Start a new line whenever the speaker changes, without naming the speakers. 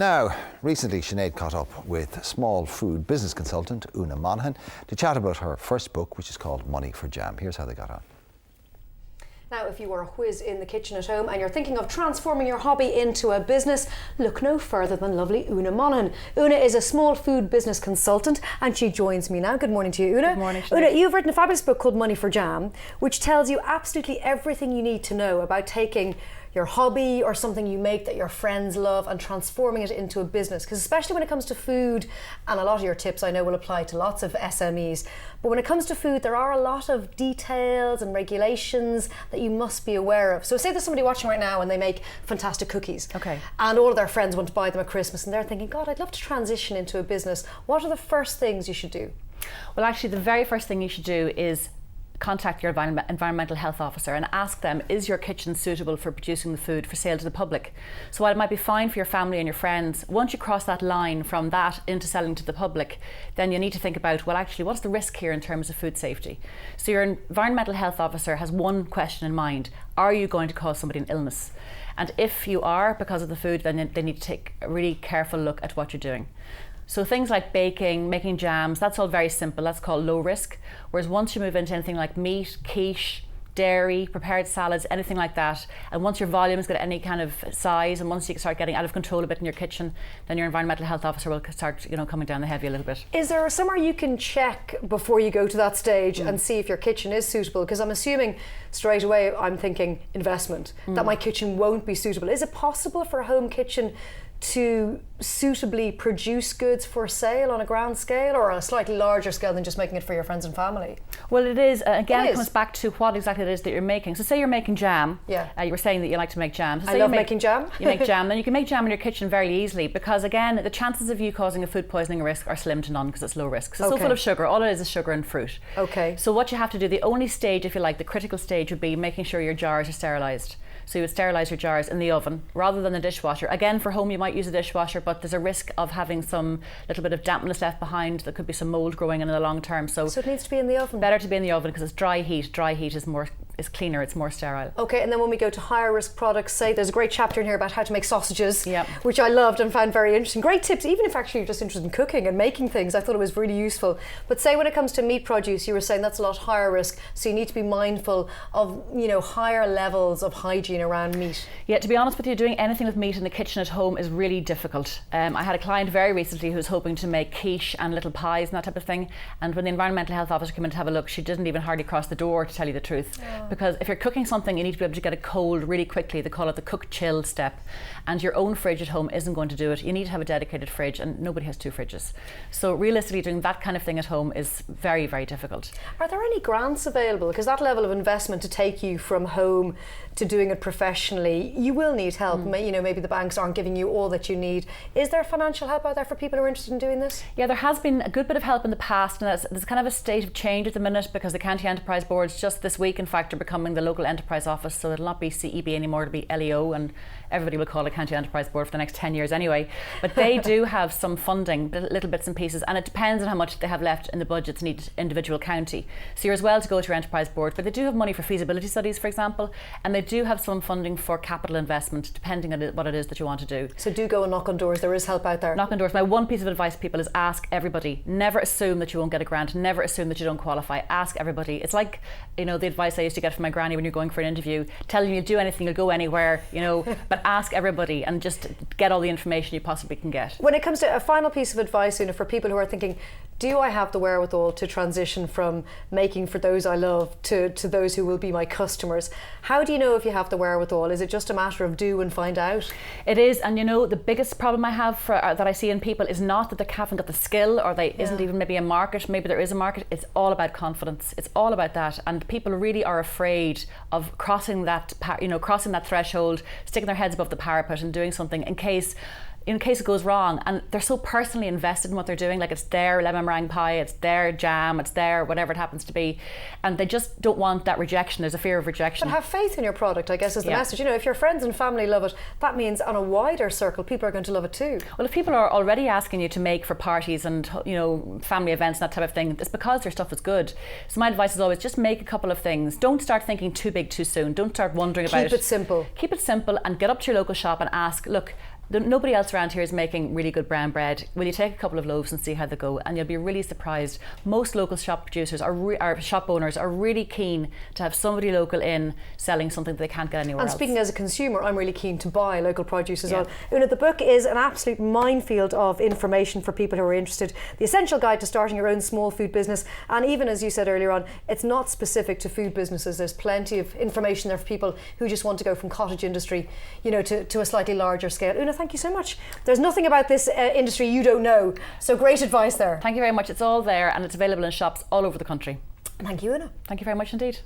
Now, recently Sinead caught up with small food business consultant Oonagh Monahan to chat about her first book, which is called Money for Jam. Here's how they got on.
Now, if you are a whiz in the kitchen at home and you're thinking of transforming your hobby into a business, look no further than lovely Oonagh Monahan. Oonagh is a small food business consultant and she joins me now. Good morning to you, Oonagh.
Good morning, Sinead.
Oonagh, you've written a fabulous book called Money for Jam, which tells you absolutely everything you need to know about taking your hobby or something you make that your friends love and transforming it into a business. Because especially when it comes to food, and a lot of your tips I know will apply to lots of SMEs, but when it comes to food there are a lot of details and regulations that you must be aware of. So say there's somebody watching right now and they make fantastic cookies,
okay,
and all of their friends want to buy them at Christmas and they're thinking, God, I'd love to transition into a business. What are the first things you should do?
Well, actually the very first thing you should do is contact your environmental health officer and ask them, is your kitchen suitable for producing the food for sale to the public? So while it might be fine for your family and your friends, once you cross that line from that into selling to the public, then you need to think about, well, actually, what's the risk here in terms of food safety? So your environmental health officer has one question in mind: are you going to cause somebody an illness? And if you are, because of the food, then they need to take a really careful look at what you're doing. So things like baking, making jams, that's all very simple. That's called low risk. Whereas once you move into anything like meat, quiche, dairy, prepared salads, anything like that, and once your volumes get any kind of size, and once you start getting out of control a bit in your kitchen, then your environmental health officer will start, coming down the heavy a little bit.
Is there somewhere you can check before you go to that stage and see if your kitchen is suitable? Because I'm assuming straight away, I'm thinking investment, that my kitchen won't be suitable. Is it possible for a home kitchen to suitably produce goods for sale on a grand scale, or on a slightly larger scale than just making it for your friends and family?
Well, it is. Again, it comes back to what exactly it is that you're making. So say you're making jam.
Yeah.
You were saying that you like to make jam. So
I love making jam.
You make jam. Then you can make jam in your kitchen very easily, because again, the chances of you causing a food poisoning risk are slim to none because it's low risk. So it's so full of sugar. All it is sugar and fruit.
Okay.
So what you have to do, the only stage, if you like, the critical stage would be making sure your jars are sterilised. So you would sterilise your jars in the oven rather than the dishwasher. Again, for home you might use a dishwasher, but there's a risk of having some little bit of dampness left behind. There could be some mould growing in the long term. So
it needs to be in the oven? Better
to be in the oven because it's dry heat. Dry heat is cleaner, it's more sterile.
Okay, and then when we go to higher risk products, say there's a great chapter in here about how to make sausages,
yep,
which I loved and found very interesting. Great tips, even if actually you're just interested in cooking and making things, I thought it was really useful. But say when it comes to meat produce, you were saying that's a lot higher risk, so you need to be mindful of, higher levels of hygiene around meat.
Yeah, to be honest with you, doing anything with meat in the kitchen at home is really difficult. I had a client very recently who was hoping to make quiche and little pies and that type of thing, and when the environmental health officer came in to have a look, she didn't even hardly cross the door, to tell you the truth. Because if you're cooking something, you need to be able to get it cold really quickly. They call it the cook-chill step, and your own fridge at home isn't going to do it. You need to have a dedicated fridge, and nobody has two fridges. So realistically, doing that kind of thing at home is very, very difficult.
Are there any grants available? Because that level of investment to take you from home to doing it professionally, you will need help. Maybe the banks aren't giving you all that you need. Is there financial help out there for people who are interested in doing this?
Yeah, there has been a good bit of help in the past, and there's kind of a state of change at the minute, because the county enterprise boards just this week in fact are becoming the local enterprise office, so it'll not be CEB anymore, it'll be LEO, and everybody will call it county enterprise board for the next 10 years anyway. But they do have some funding, little bits and pieces, and it depends on how much they have left in the budgets in each individual county. So you're as well to go to your enterprise board, but they do have money for feasibility studies, for example, and they do have some funding for capital investment, depending on what it is that you want to do.
So do go and knock on doors, there is help out there.
Knock on doors. My one piece of advice to people is ask everybody. Never assume that you won't get a grant, never assume that you don't qualify. Ask everybody. It's like, the advice I used to get from my granny when you're going for an interview, telling you you'll do anything, you'll go anywhere, but ask everybody and just get all the information you possibly can get.
When it comes to a final piece of advice, for people who are thinking, do I have the wherewithal to transition from making for those I love to those who will be my customers? How do you know if you have the wherewithal? Is it just a matter of do and find out?
It is, and the biggest problem I have that I see in people is not that they haven't got the skill, or they isn't even maybe a market. Maybe there is a market. It's all about confidence. It's all about that, and people really are afraid of crossing that threshold, sticking their heads above the parapet and doing something in case it goes wrong. And they're so personally invested in what they're doing, like it's their lemon meringue pie, it's their jam, it's their whatever it happens to be, and they just don't want that rejection. There's a fear of rejection.
But have faith in your product, I guess, is the message. If your friends and family love it, that means on a wider circle people are going to love it too.
Well, if people are already asking you to make for parties and family events and that type of thing, it's because their stuff is good. So my advice is always just make a couple of things. Don't start thinking too big too soon. Don't start wondering about it.
Keep it simple.
Keep it simple and get up to your local shop and ask, look, Nobody else around here is making really good brown bread. Will you take a couple of loaves and see how they go? And you'll be really surprised. Most local shop producers our shop owners are really keen to have somebody local in selling something that they can't get anywhere else.
And speaking as a consumer, I'm really keen to buy local produce as well. Oonagh, the book is an absolute minefield of information for people who are interested. The Essential Guide to Starting Your Own Small Food Business. And even as you said earlier on, it's not specific to food businesses. There's plenty of information there for people who just want to go from cottage industry, you know, to a slightly larger scale. Oonagh, thank you so much. There's nothing about this industry you don't know. So great advice there.
Thank you very much. It's all there and it's available in shops all over the country.
Thank you, Oonagh.
Thank you very much indeed.